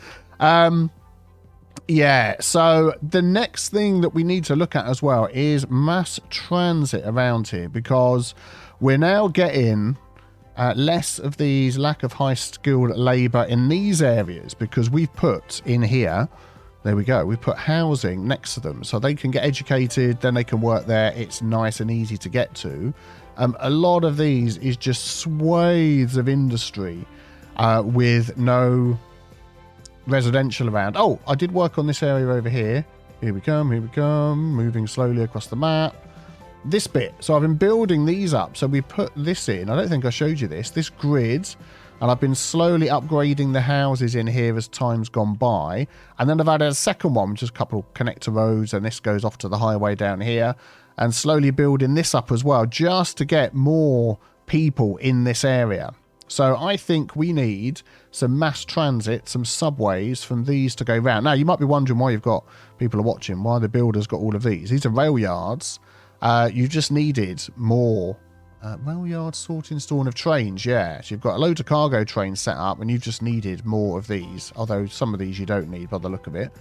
Yeah, so the next thing that we need to look at as well is mass transit around here, because we're now getting less of these lack of high skilled labour in these areas, because we've put in here, there we go, we put housing next to them so they can get educated, then they can work there. It's nice and easy to get to. A lot of these is just swathes of industry with no residential around. Oh, I did work on this area over here. Here we come, moving slowly across the map. This bit, so I've been building these up, so we put this in. I don't think I showed you this grid, and I've been slowly upgrading the houses in here as time's gone by. And then I've added a second one, which is a couple of connector roads, and this goes off to the highway down here, and slowly building this up as well, just to get more people in this area. So I think we need some mass transit, some subways from these to go round. Now, you might be wondering why you've got people are watching, why the builder's got all of these. These are rail yards. You just needed more rail yard sorting store of trains. Yeah, so you've got a load of cargo trains set up, and you've just needed more of these, although some of these you don't need by the look of it.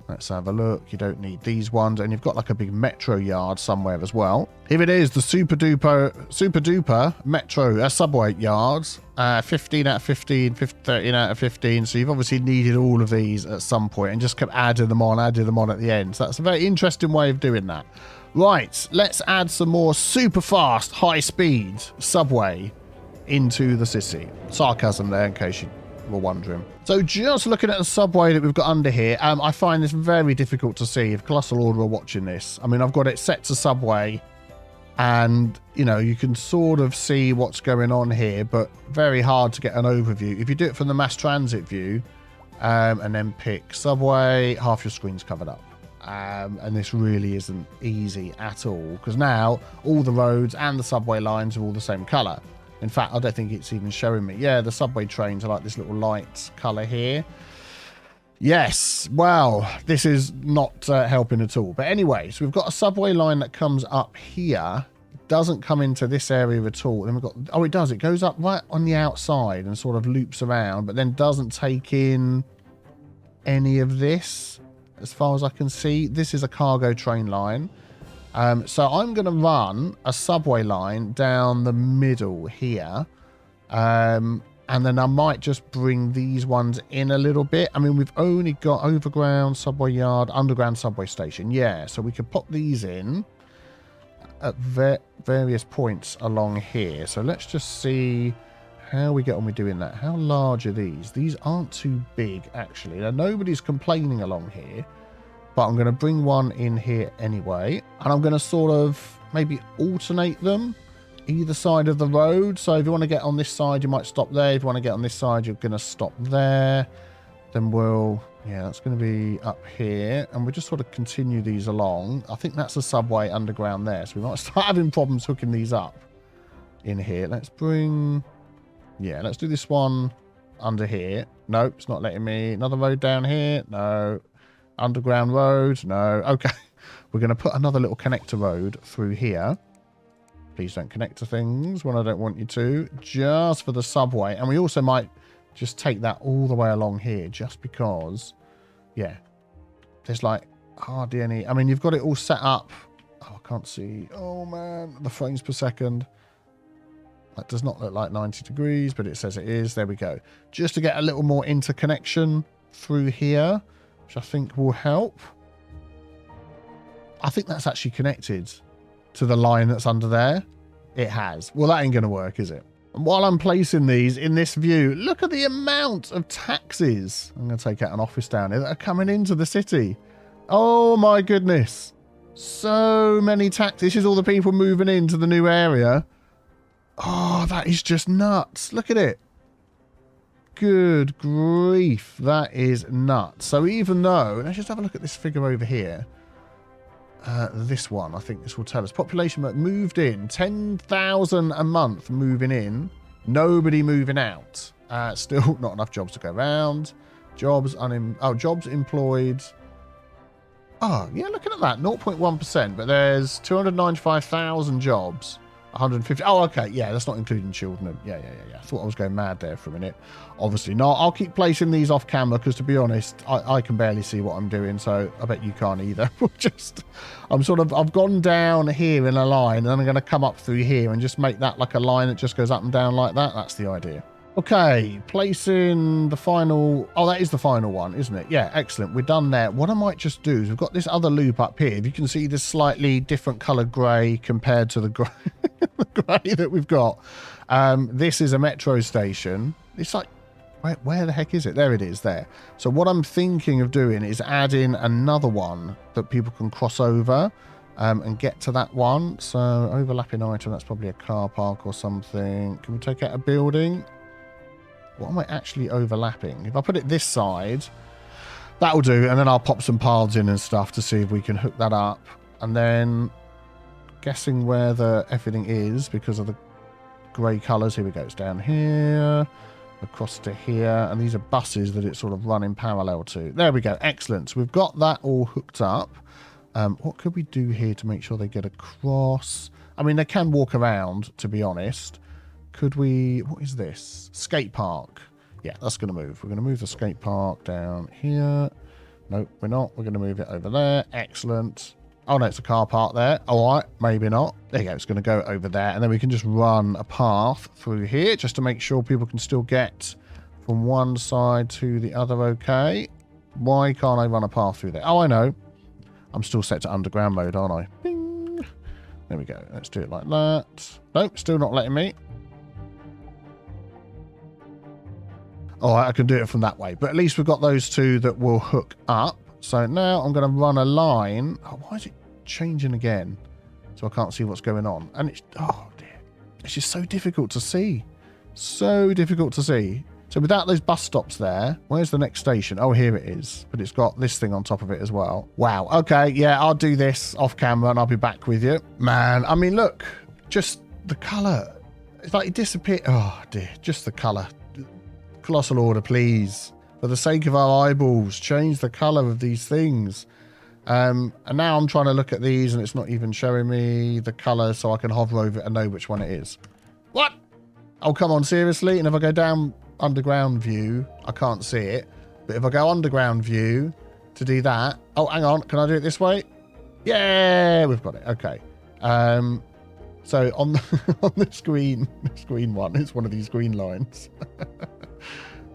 Let's have a look. You don't need these ones, and you've got like a big metro yard somewhere as well. Here it is, the super duper metro subway yards. 15 out of 15, 13 out of 15. So you've obviously needed all of these at some point and just kept adding them on at the end. So that's a very interesting way of doing that. Right, let's add some more super fast, high speed subway into the city. Sarcasm there, in case you were wondering. So just looking at the subway that we've got under here, I find this very difficult to see if Colossal Order are watching this. I mean, I've got it set to subway, and, you know, you can sort of see what's going on here, but very hard to get an overview. If you do it from the mass transit view, and then pick subway, half your screen's covered up. And this really isn't easy at all, because now all the roads and the subway lines are all the same colour. In fact, I don't think it's even showing me. Yeah, the subway trains are like this little light colour here. Yes, well, this is not helping at all. But anyway, so we've got a subway line that comes up here. It doesn't come into this area at all. Then we've got, oh, it does. It goes up right on the outside and sort of loops around, but then doesn't take in any of this. As far as I can see, this is a cargo train line. So I'm going to run a subway line down the middle here. And then I might just bring these ones in a little bit. I mean, we've only got overground, subway yard, underground subway station. Yeah, so we could pop these in at various points along here. So let's just see how we get on with doing that. How large are these? These aren't too big, actually. Now, nobody's complaining along here. But I'm going to bring one in here anyway. And I'm going to sort of maybe alternate them either side of the road. So if you want to get on this side, you might stop there. If you want to get on this side, you're going to stop there. Then we'll, yeah, that's going to be up here. And we'll just sort of continue these along. I think that's a subway underground there. So we might start having problems hooking these up in here. Let's bring, yeah, let's do this one under here. Nope, it's not letting me. Another road down here. No. Underground road. No. Okay. We're going to put another little connector road through here. Please don't connect to things when I don't want you to. Just for the subway. And we also might just take that all the way along here. Just because, yeah, there's like hardly any. I mean, you've got it all set up. Oh, I can't see. Oh, man. The frames per second. That does not look like 90 degrees, but it says it is. There we go. Just to get a little more interconnection through here, which I think will help. I think that's actually connected to the line that's under there. It has. Well, that ain't going to work, is it? And while I'm placing these in this view, look at the amount of taxis. I'm going to take out an office down here that are coming into the city. Oh, my goodness. So many taxis. This is all the people moving into the new area. Oh, that is just nuts. Look at it. Good grief. That is nuts. So even though, let's just have a look at this figure over here. This one, I think this will tell us. Population moved in. 10,000 a month moving in. Nobody moving out. Still not enough jobs to go around. Jobs employed. Oh, yeah, looking at that. 0.1%. But there's 295,000 jobs. 150. Oh, okay. Yeah, that's not including children. Yeah. I thought I was going mad there for a minute. Obviously not. I'll keep placing these off camera because, to be honest, I can barely see what I'm doing. So I bet you can't either. I've gone down here in a line and then I'm going to come up through here and just make that like a line that just goes up and down like that. That's the idea. Okay, placing the final. Oh, that is the final one, isn't it? Yeah, excellent. We're done there. What I might just do is we've got this other loop up here. If you can see this slightly different coloured grey compared to the grey, the grey that we've got. This is a metro station. It's like, where the heck is it? There it is there. So what I'm thinking of doing is adding another one that people can cross over and get to that one. So overlapping item, that's probably a car park or something. Can we take out a building? What am I actually overlapping? If I put it this side, that'll do. And then I'll pop some paths in and stuff to see if we can hook that up. And then guessing where everything is because of the grey colours. Here we go. It's down here, across to here. And these are buses that it's sort of running parallel to. There we go. Excellent. So we've got that all hooked up. What could we do here to make sure they get across? I mean, they can walk around, to be honest. Could we, what is this? Skate park. Yeah, that's going to move. We're going to move the skate park down here. Nope, we're not. We're going to move it over there. Excellent. Oh, no, it's a car park there. All right, maybe not. There you go. It's going to go over there. And then we can just run a path through here just to make sure people can still get from one side to the other okay. Why can't I run a path through there? Oh, I know. I'm still set to underground mode, aren't I? Bing. There we go. Let's do it like that. Nope, still not letting me. All right, I can do it from that way. But at least we've got those two that will hook up. So now I'm going to run a line. Oh, why is it changing again? So I can't see what's going on. And it's, oh dear, it's just so difficult to see. So difficult to see. So without those bus stops there, where's the next station? Oh, here it is. But it's got this thing on top of it as well. Wow. Okay, yeah, I'll do this off camera and I'll be back with you. Man, I mean, look, just the colour. It's like it disappeared. Oh, dear, just the colour. Colossal order, please. For the sake of our eyeballs, change the colour of these things. And now I'm trying to look at these and it's not even showing me the colour so I can hover over it and know which one it is. What? Oh, come on, seriously? And if I go down underground view, I can't see it. But if I go underground view to do that... Oh, hang on. Can I do it this way? Yeah, we've got it. Okay. So on the, on the screen one, it's one of these green lines.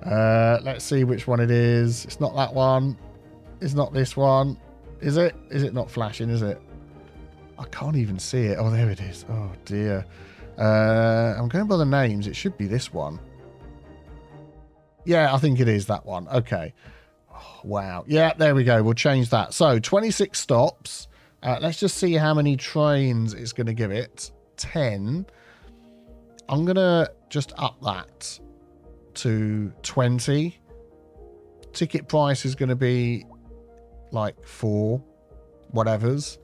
Let's see which one it is. It's not that one. It's not this one. Is it? Is it not flashing, is it? I can't even see it. Oh, there it is. Oh, dear. I'm going by the names. It should be this one. Yeah, I think it is that one. Okay. Oh, wow. Yeah, there we go. We'll change that. So 26 stops. Let's just see how many trains it's going to give it. 10. I'm going to just up that to 20. Ticket price is going to be like 4 whatevers.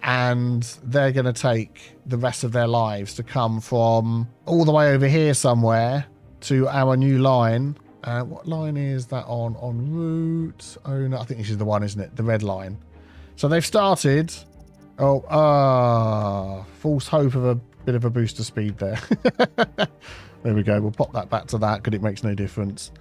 And they're going to take the rest of their lives to come from all the way over here somewhere to our new line. What line is that on? On route? Oh, no, I think this is the one, isn't it? The red line. So they've started. Oh, false hope of a bit of a boost of speed there. There we go. We'll pop that back to that because it makes no difference.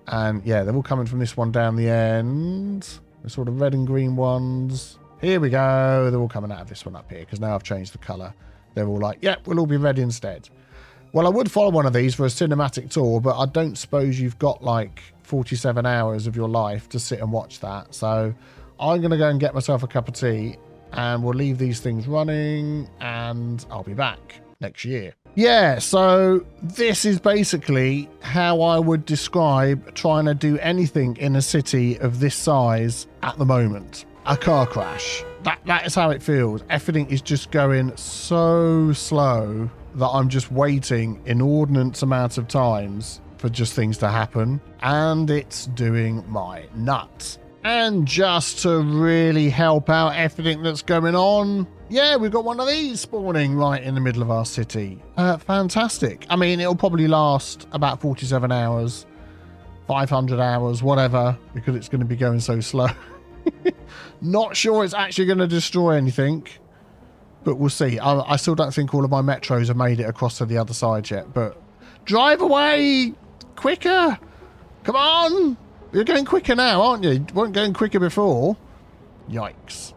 And yeah, they're all coming from this one down the end. The sort of red and green ones. Here we go. They're all coming out of this one up here because now I've changed the colour. They're all like, yep, we'll all be red instead. Well, I would follow one of these for a cinematic tour, but I don't suppose you've got like 47 hours of your life to sit and watch that. So I'm going to go and get myself a cup of tea and we'll leave these things running and I'll be back next year. Yeah, so this is basically how I would describe trying to do anything in a city of this size at the moment. A car crash. That is how it feels. Everything is just going so slow that I'm just waiting inordinate amounts of times for just things to happen. And it's doing my nuts. And just to really help out everything that's going on, yeah, we've got one of these spawning right in the middle of our city. Fantastic. I mean, it'll probably last about 47 hours, 500 hours, whatever, because it's going to be going so slow. Not sure it's actually going to destroy anything, but we'll see. I still don't think all of my metros have made it across to the other side yet, but drive away quicker. Come on. You're going quicker now, aren't you? You weren't going quicker before. Yikes.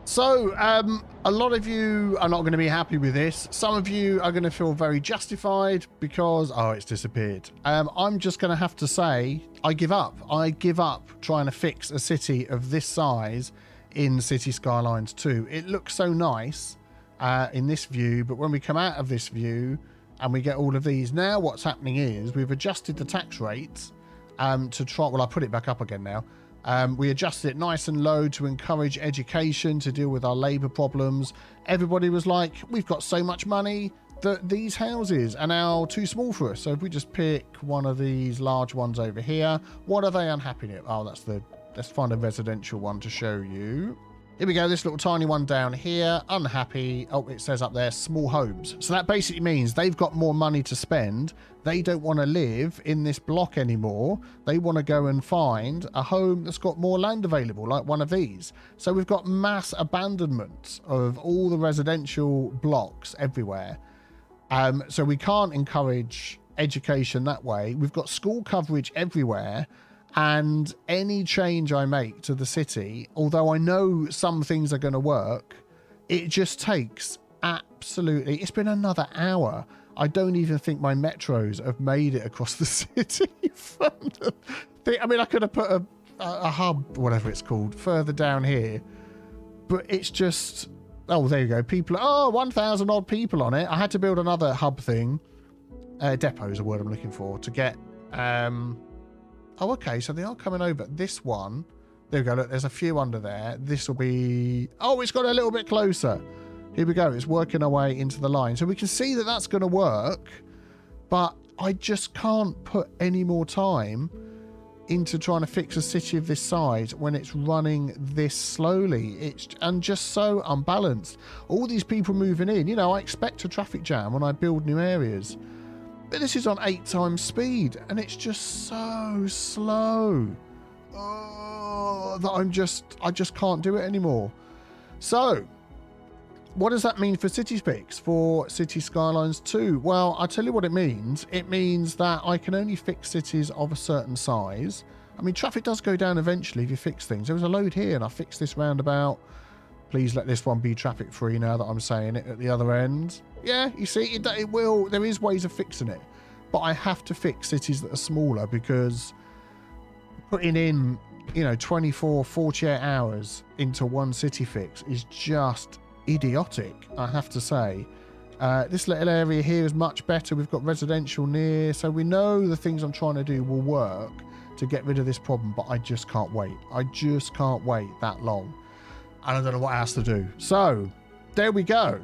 So, a lot of you are not going to be happy with this. Some of you are going to feel very justified because, oh, it's disappeared. I'm just going to have to say, I give up. I give up trying to fix a city of this size in Cities Skylines 2. It looks so nice in this view, but when we come out of this view and we get all of these, now what's happening is we've adjusted the tax rates to try, well, I'll put it back up again now. We adjusted it nice and low to encourage education, to deal with our labour problems. Everybody was like, we've got so much money that these houses are now too small for us. So if we just pick one of these large ones over here, what are they unhappy with? Oh, let's find a residential one to show you. Here we go, this little tiny one down here, unhappy. Oh, it says up there, small homes. So that basically means they've got more money to spend. They don't want to live in this block anymore. They want to go and find a home that's got more land available, like one of these. So we've got mass abandonment of all the residential blocks everywhere. So we can't encourage education that way. We've got school coverage everywhere. And any change I make to the city, although I know some things are going to work, it just takes absolutely... It's been another hour. I don't even think my metros have made it across the city. I mean, I could have put a hub, whatever it's called, further down here. But it's just... Oh, there you go. People... Oh, 1,000 odd people on it. I had to build another hub thing. Depot is a word I'm looking for, to get Oh, okay. So they are coming over. This one. There we go. Look, there's a few under there. This will be... Oh, it's got a little bit closer. Here we go. It's working our way into the line. So we can see that that's going to work. But I just can't put any more time into trying to fix a city of this size when it's running this slowly. It's and just so unbalanced. All these people moving in. You know, I expect a traffic jam when I build new areas. But this is on 8 times speed, and it's just so slow. Oh, that I just can't do it anymore. So, what does that mean for Cities Fix, for Cities Skylines 2? Well, I'll tell you what it means. It means that I can only fix cities of a certain size. I mean, traffic does go down eventually if you fix things. There was a load here, and I fixed this roundabout. Please let this one be traffic free now that I'm saying it at the other end. Yeah, you see, it will. There is ways of fixing it. But I have to fix cities that are smaller because putting in, you know, 24, 48 hours into one city fix is just idiotic, I have to say. This little area here is much better. We've got residential near, so we know the things I'm trying to do will work to get rid of this problem, but I just can't wait. I just can't wait that long. And I don't know what else to do. So, there we go.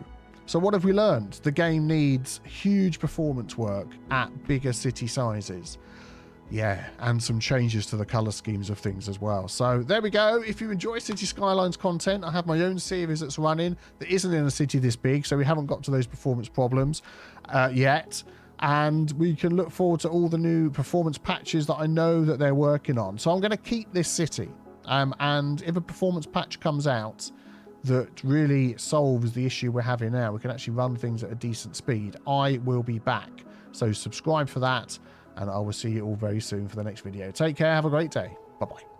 So what have we learned? The game needs huge performance work at bigger city sizes. Yeah, and some changes to the colour schemes of things as well. So there we go. If you enjoy City Skylines content, I have my own series that's running that isn't in a city this big, so we haven't got to those performance problems yet. And we can look forward to all the new performance patches that I know that they're working on. So I'm going to keep this city. And if a performance patch comes out that really solves the issue we're having now, we can actually run things at a decent speed, I will be back. So subscribe for that, and I will see you all very soon for the next video. Take care. Have a great day. Bye-bye.